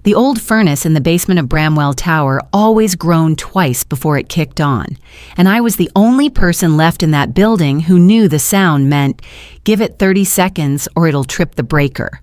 The old furnace in the basement of Bramwell Tower always groaned twice before it kicked on, and I was the only person left in that building who knew the sound meant, give it 30 seconds or it'll trip the breaker.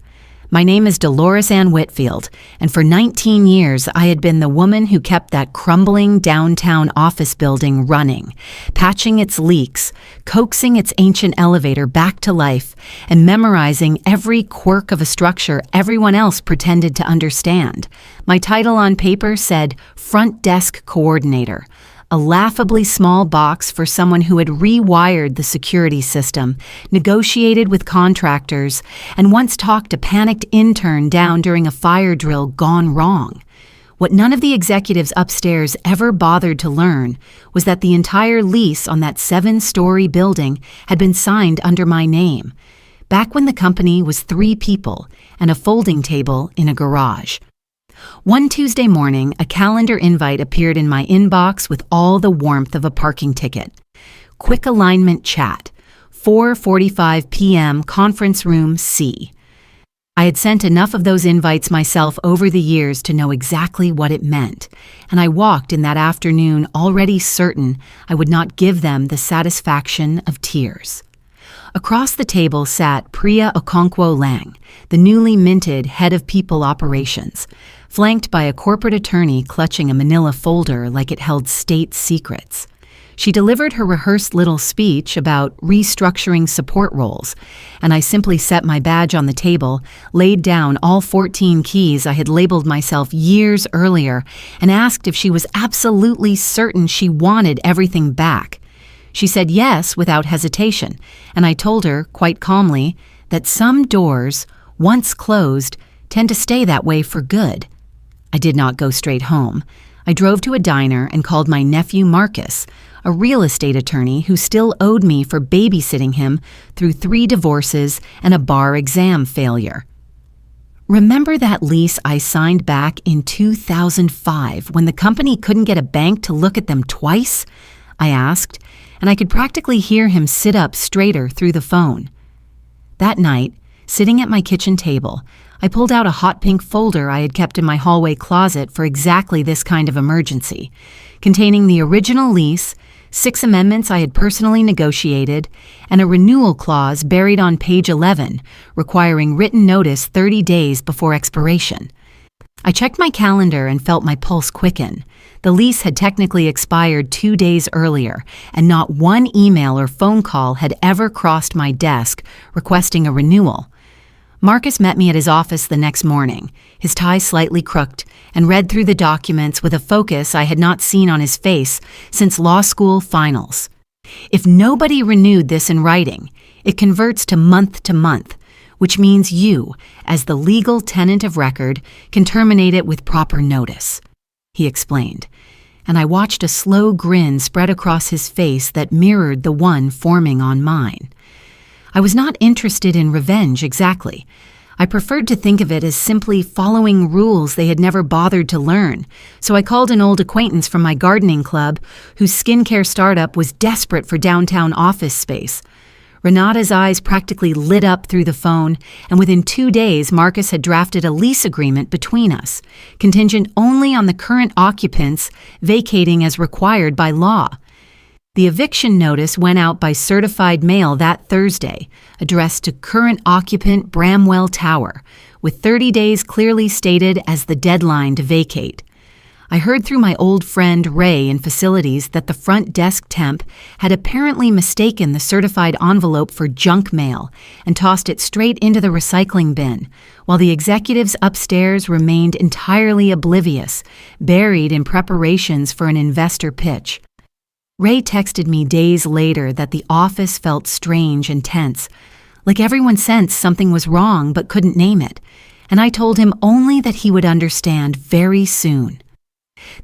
My name is Dolores Ann Whitfield, and for 19 years I had been the woman who kept that crumbling downtown office building running, patching its leaks, coaxing its ancient elevator back to life, and memorizing every quirk of a structure everyone else pretended to understand. My title on paper said Front Desk Coordinator, a laughably small box for someone who had rewired the security system, negotiated with contractors, and once talked a panicked intern down during a fire drill gone wrong. What none of the executives upstairs ever bothered to learn was that the entire lease on that 7-story building had been signed under my name, back when the company was 3 people and a folding table in a garage. One Tuesday morning, a calendar invite appeared in my inbox with all the warmth of a parking ticket. Quick alignment chat, 4:45 p.m. conference room C. I had sent enough of those invites myself over the years to know exactly what it meant, and I walked in that afternoon already certain I would not give them the satisfaction of tears. Across the table sat Priya Okonkwo Lang, the newly minted head of people operations, flanked by a corporate attorney clutching a manila folder like it held state secrets. She delivered her rehearsed little speech about restructuring support roles, and I simply set my badge on the table, laid down all 14 keys I had labeled myself years earlier, and asked if she was absolutely certain she wanted everything back. She said yes without hesitation, and I told her, quite calmly, that some doors, once closed, tend to stay that way for good. I did not go straight home. I drove to a diner and called my nephew Marcus, a real estate attorney who still owed me for babysitting him through 3 divorces and a bar exam failure. Remember that lease I signed back in 2005 when the company couldn't get a bank to look at them twice? I asked, and I could practically hear him sit up straighter through the phone. That night, sitting at my kitchen table, I pulled out a hot pink folder I had kept in my hallway closet for exactly this kind of emergency, containing the original lease, 6 amendments I had personally negotiated, and a renewal clause buried on page 11, requiring written notice 30 days before expiration. I checked my calendar and felt my pulse quicken. The lease had technically expired 2 days earlier, and not one email or phone call had ever crossed my desk requesting a renewal. Marcus met me at his office the next morning, his tie slightly crooked, and read through the documents with a focus I had not seen on his face since law school finals. If nobody renewed this in writing, it converts to month, which means you, as the legal tenant of record, can terminate it with proper notice, he explained, and I watched a slow grin spread across his face that mirrored the one forming on mine. I was not interested in revenge exactly. I preferred to think of it as simply following rules they had never bothered to learn, so I called an old acquaintance from my gardening club whose skincare startup was desperate for downtown office space. Renata's eyes practically lit up through the phone, and within 2 days Marcus had drafted a lease agreement between us, contingent only on the current occupants vacating as required by law. The eviction notice went out by certified mail that Thursday, addressed to current occupant Bramwell Tower, with 30 days clearly stated as the deadline to vacate. I heard through my old friend Ray in facilities that the front desk temp had apparently mistaken the certified envelope for junk mail and tossed it straight into the recycling bin, while the executives upstairs remained entirely oblivious, buried in preparations for an investor pitch. Ray texted me days later that the office felt strange and tense, like everyone sensed something was wrong but couldn't name it, and I told him only that he would understand very soon.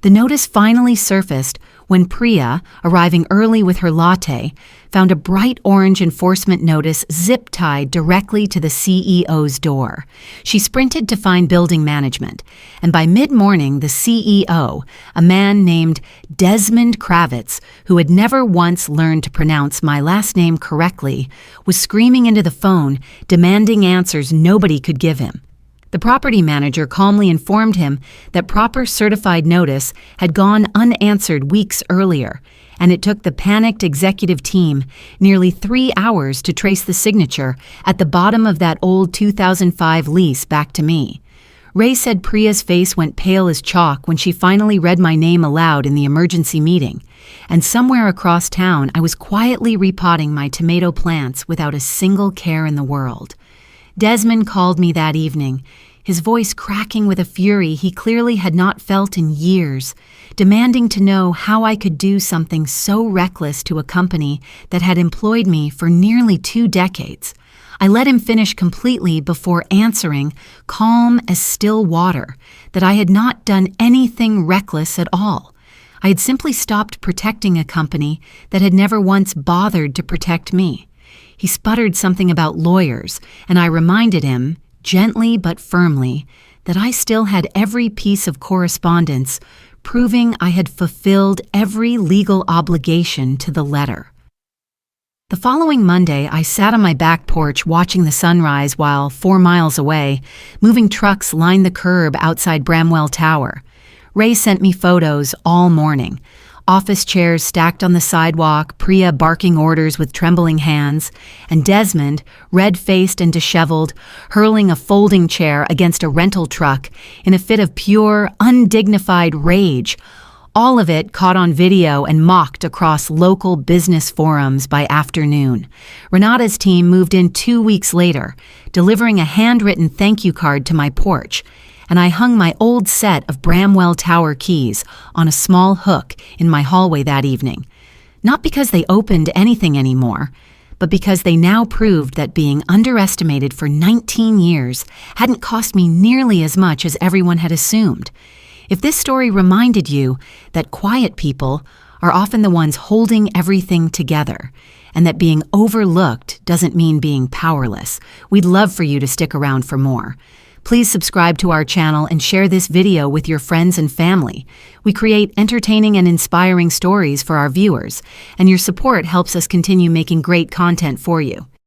The notice finally surfaced when Priya, arriving early with her latte, found a bright orange enforcement notice zip-tied directly to the CEO's door. She sprinted to find building management, and by mid-morning the CEO, a man named Desmond Kravitz, who had never once learned to pronounce my last name correctly, was screaming into the phone, demanding answers nobody could give him. The The property manager calmly informed him that proper certified notice had gone unanswered weeks earlier, and it took the panicked executive team nearly 3 hours to trace the signature at the bottom of that old 2005 lease back to me. Ray said Priya's face went pale as chalk when she finally read my name aloud in the emergency meeting, and somewhere across town I was quietly repotting my tomato plants without a single care in the world. Desmond called me that evening, his voice cracking with a fury he clearly had not felt in years, demanding to know how I could do something so reckless to a company that had employed me for nearly 2 decades. I let him finish completely before answering, calm as still water, that I had not done anything reckless at all. I had simply stopped protecting a company that had never once bothered to protect me. He sputtered something about lawyers, and I reminded him, gently but firmly, that I still had every piece of correspondence proving I had fulfilled every legal obligation to the letter. The following Monday, I sat on my back porch watching the sunrise while, 4 miles away, moving trucks lined the curb outside Bramwell Tower. Ray sent me photos all morning. Office chairs stacked on the sidewalk, Priya barking orders with trembling hands, and Desmond, red-faced and disheveled, hurling a folding chair against a rental truck in a fit of pure, undignified rage. All of it caught on video and mocked across local business forums by afternoon. Renata's team moved in 2 weeks later, delivering a handwritten thank you card to my porch, and I hung my old set of Bramwell Tower keys on a small hook in my hallway that evening. Not because they opened anything anymore, but because they now proved that being underestimated for 19 years hadn't cost me nearly as much as everyone had assumed. If this story reminded you that quiet people are often the ones holding everything together, and that being overlooked doesn't mean being powerless, we'd love for you to stick around for more. Please subscribe to our channel and share this video with your friends and family. We create entertaining and inspiring stories for our viewers, and your support helps us continue making great content for you.